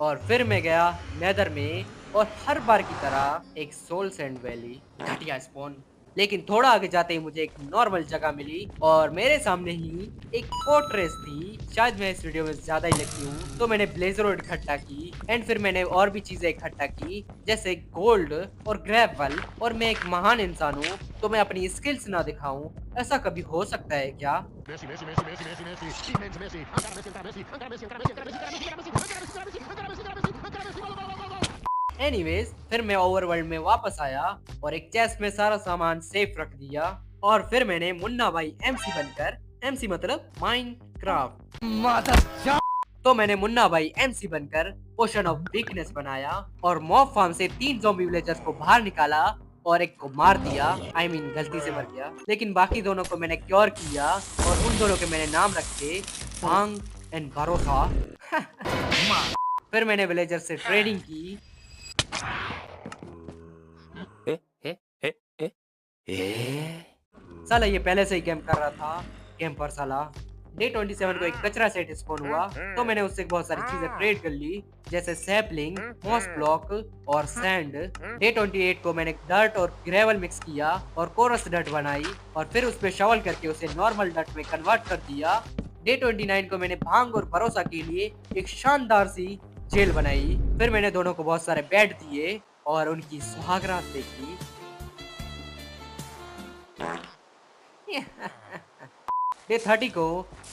और फिर मैं गया नेदर में और हर बार की तरह एक सोल सैंड वैली घटिया स्पॉन। लेकिन थोड़ा आगे जाते ही मुझे एक नॉर्मल जगह मिली और मेरे सामने ही एक फोर्ट्रेस थी। शायद मैं इस वीडियो में ज्यादा ही लकी हूँ, तो मैंने ब्लेजर और इकट्ठा की एंड फिर मैंने और भी चीजें इकट्ठा की जैसे गोल्ड और ग्रेवल। और मैं एक महान इंसान हूँ, तो मैं अपनी स्किल्स ना दिखाऊं, ऐसा कभी हो सकता है क्या? Messi, Messi, Messi, Messi, Messi, Messi, immens Messi, encara Messi, encara Messi, encara Messi, encara Messi, encara Messi, encara Messi, encara Messi, encara Messi, encara Messi, encara Messi, encara Messi, gol, gol, gol, gol, gol। Anyways फिर मैं overworld में वापस आया और एक chest में सारा सामान सेफ रख दिया। और फिर मैंने मुन्ना भाई एमसी बनकर, एमसी मतलब माइनक्राफ्ट, तो मैंने मुन्ना भाई एमसी बनकर पोशन ऑफ वीकनेस बनाया और मॉब फार्म से 3 ज़ॉम्बी विलेजर्स को बाहर निकाला और एक को मार दिया। आई मीन गलती से मर गया, लेकिन बाकी दोनों को मैंने क्योर किया और उन दोनों के मैंने नाम रखे भांग एंड भरोसा। फिर मैंने विलेजर से ट्रेडिंग की। साला ये पहले से ही कैंप कर रहा था, कैंपर साला। डे 27 को एक कचरा सेट स्पॉन हुआ, तो मैंने उससे बहुत सारी चीजें ट्रेड कर ली जैसे सैपलिंग, मॉस ब्लॉक और सैंड। डे 28 को मैंने डर्ट और ग्रेवल मिक्स किया और कोरस डर्ट बनाई और फिर उस पे शवल करके उसे नॉर्मल डर्ट में कन्वर्ट कर दिया। डे 29 को मैंने भांग और भरोसा के लिए एक शानदार सी जेल बनाई। फिर मैंने दोनों को बहुत सारे बेड दिए और उनकी सुहागरात देखी। डे 30 को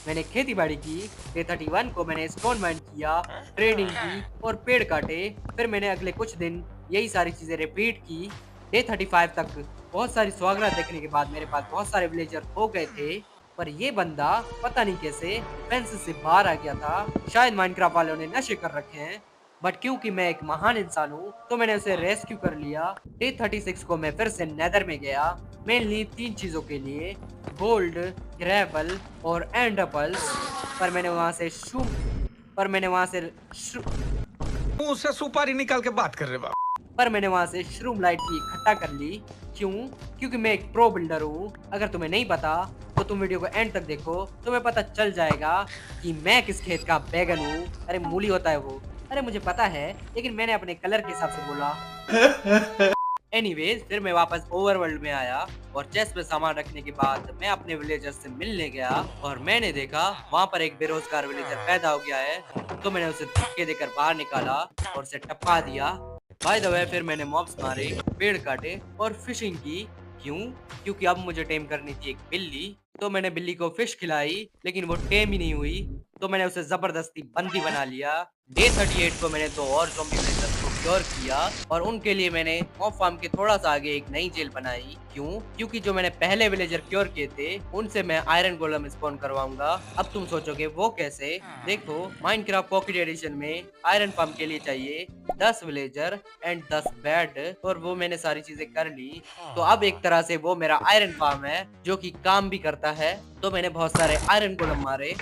मैंने खेती बाड़ी की। डे 31 को मैंने स्टोन माइन किया, ट्रेडिंग की और पेड़ काटे। फिर मैंने अगले कुछ दिन यही सारी चीजें रिपीट की। डे 35 तक बहुत सारी स्वागत देखने के बाद मेरे पास बहुत सारे विलेजर हो गए थे, पर ये बंदा पता नहीं कैसे फेंस से बाहर आ गया था। शायद माइनक्राफ्ट वालों ने नशे कर रखे हैं, बट क्योंकि मैं एक महान इंसान हूँ तो मैंने उसे रेस्क्यू कर लिया। डे 36 को मैं फिर से नेदर में गया, मेनली 3 चीजों के लिए, गोल्ड, ग्रेवल और एंड एपल्स। पर मैंने वहां से शू पर मैंने वहां से शू- मुंह से सुपारी निकाल के बात कर रहे बाप। पर मैंने वहां से श्रूम लाइट की इकट्ठा कर ली। क्यों? क्योंकि मैं एक प्रो बिल्डर हूँ। अगर तुम्हें नहीं पता तो तुम वीडियो को एंड तक देखो, तुम्हें पता चल जाएगा कि मैं किस खेत का बैगन हूँ। अरे मूली होता है वो। अरे मुझे पता है, लेकिन मैंने अपने कलर के हिसाब से बोला। एनीवेज फिर मैं वापस ओवरवर्ल्ड में आया और चेस्ट में सामान रखने के बाद मैं अपने विलेजर से मिलने गया और मैंने देखा वहाँ पर एक बेरोजगार विलेजर पैदा हो गया है, तो मैंने उसे धक्के देकर बाहर निकाला और उसे टपका दिया। बाय द वे फिर मैंने मॉब्स मारे, पेड़ काटे और फिशिंग की। क्यों? क्योंकि अब मुझे टेम करनी थी एक बिल्ली, तो मैंने बिल्ली को फिश खिलाई, लेकिन वो टेम ही नहीं हुई, तो मैंने उसे जबरदस्ती बंदी बना लिया। डे 38 को मैंने 2 और ज़ॉम्बी विलेजर्स को क्योर किया और उनके लिए मैंने मॉब फार्म के थोड़ा सा आगे एक नई जेल बनाई। क्यों? क्योंकि जो मैंने पहले विलेजर क्योर किए थे उनसे मैं आयरन गोलम स्पॉन करवाऊंगा। अब तुम सोचोगे वो कैसे? देखो, माइनक्राफ्ट पॉकेट एडिशन में आयरन फार्म के लिए चाहिए 10 विलेजर एंड 10 बेड, और वो मैंने सारी चीजें कर ली। तो अब एक तरह से वो मेरा आयरन फार्म है जो कि काम भी करता है। तो मैंने बहुत सारे आयरन गोलम मारे।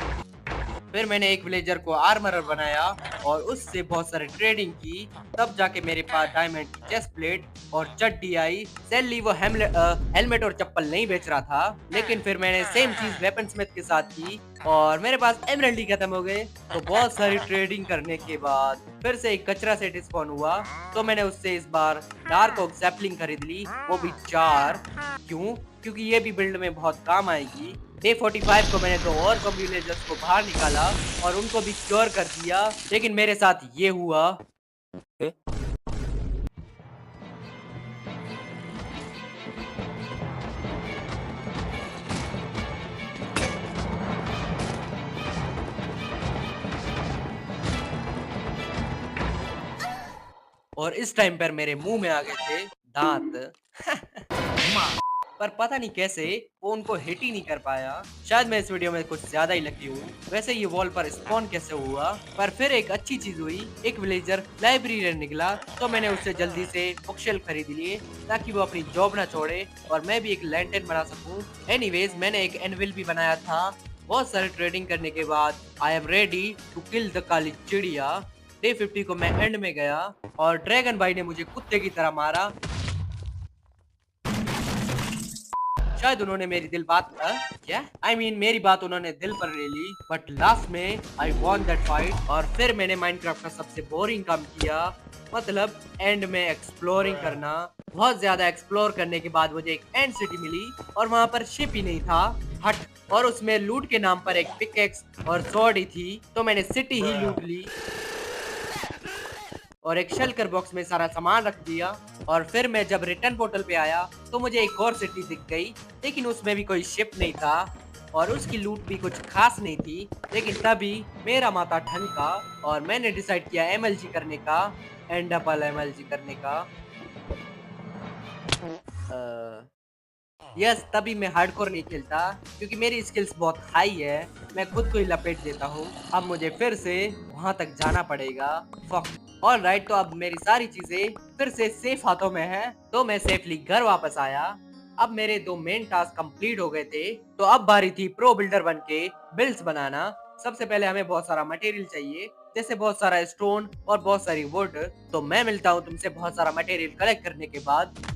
फिर मैंने एक विलेजर को आर्मरर बनाया और उससे बहुत सारे ट्रेडिंग की, तब जाके मेरे पास डायमंड की चेस्ट प्लेट और चड्डी आई। सैली वो हेलमेट और चप्पल नहीं बेच रहा था, लेकिन फिर मैंने सेम चीज वेपन स्मिथ के साथ की और मेरे पास एमराल्ड ही खत्म हो गए। तो बहुत सारी ट्रेडिंग करने के बाद फिर से एक कचरा सेट स्पॉन हुआ, तो मैंने उससे इस बार डार्क ओक सैपलिंग खरीद ली, वो भी 4। क्यों? क्योंकि ये भी बिल्ड में बहुत काम आएगी। डे 45 को मैंने 2 और ज़ॉम्बी विलेजर्स को बाहर निकाला और उनको भी क्योर कर दिया, लेकिन मेरे साथ ये हुआ। और इस टाइम पर मेरे मुंह में आ गए थे दांत। पर पता नहीं कैसे वो उनको हिट ही नहीं कर पाया। शायद मैं इस वीडियो में कुछ ज्यादा ही लकी हूँ। वैसे ये वॉल पर स्पॉन कैसे हुआ? पर फिर एक अच्छी चीज हुई, एक विलेजर लाइब्रेरियन निकला, तो मैंने उससे जल्दी से बुकशेल्फ खरीद लिए ताकि वो अपनी जॉब ना छोड़े और मैं भी एक लैंटर्न बना सकूं। एनीवेज मैंने एक एनविल भी बनाया था। बहुत सारे ट्रेडिंग करने के बाद I am ready to kill the काली चिड़िया। डे 50 को मैं एंड में गया और ड्रैगन भाई ने मुझे कुत्ते की तरह मारा। शायद उन्होंने मेरी दिल बात क्या आई मीन मेरी बात उन्होंने दिल पर ले ली, बट लास्ट में आई वॉन दैट फाइट। और फिर मैंने माइनक्राफ्ट का सबसे बोरिंग काम किया, मतलब एंड में एक्सप्लोरिंग करना। बहुत ज्यादा एक्सप्लोर करने के बाद मुझे एक एंड सिटी मिली और वहाँ पर शिप ही नहीं था, हट, और उसमें लूट के नाम पर एक पिकेक्स और स्वॉर्ड ही थी। तो मैंने सिटी ही लूट ली और एक शेल्कर बॉक्स में सारा सामान रख दिया। और फिर मैं जब रिटर्न पोर्टल पे आया तो मुझे एक और सिटी दिख गई, लेकिन उसमें भी कोई शिप नहीं था और उसकी लूट भी कुछ खास नहीं थी। लेकिन तभी मेरा माथा ठनका और मैंने डिसाइड किया एमएलजी करने का, एंड अपल एमएलजी करने का। यस, तभी मैं हार्डकोर नहीं खेलता क्योंकि मेरी स्किल्स बहुत हाई है। मैं खुद को ही लपेट देता हूँ। अब मुझे फिर से वहां तक जाना पड़ेगा। फक। ऑलराइट, तो अब मेरी सारी चीजें फिर से सेफ हाथों में है, तो मैं सेफली घर वापस आया। अब मेरे 2 मेन टास्क कंप्लीट हो गए थे, तो अब बारी थी प्रो बिल्डर बन के बिल्ड्स बनाना। सबसे पहले हमें बहुत सारा मटेरियल चाहिए, जैसे बहुत सारा स्टोन और बहुत सारी वुड। तो मैं मिलता हूँ तुमसे बहुत सारा मटेरियल कलेक्ट करने के बाद।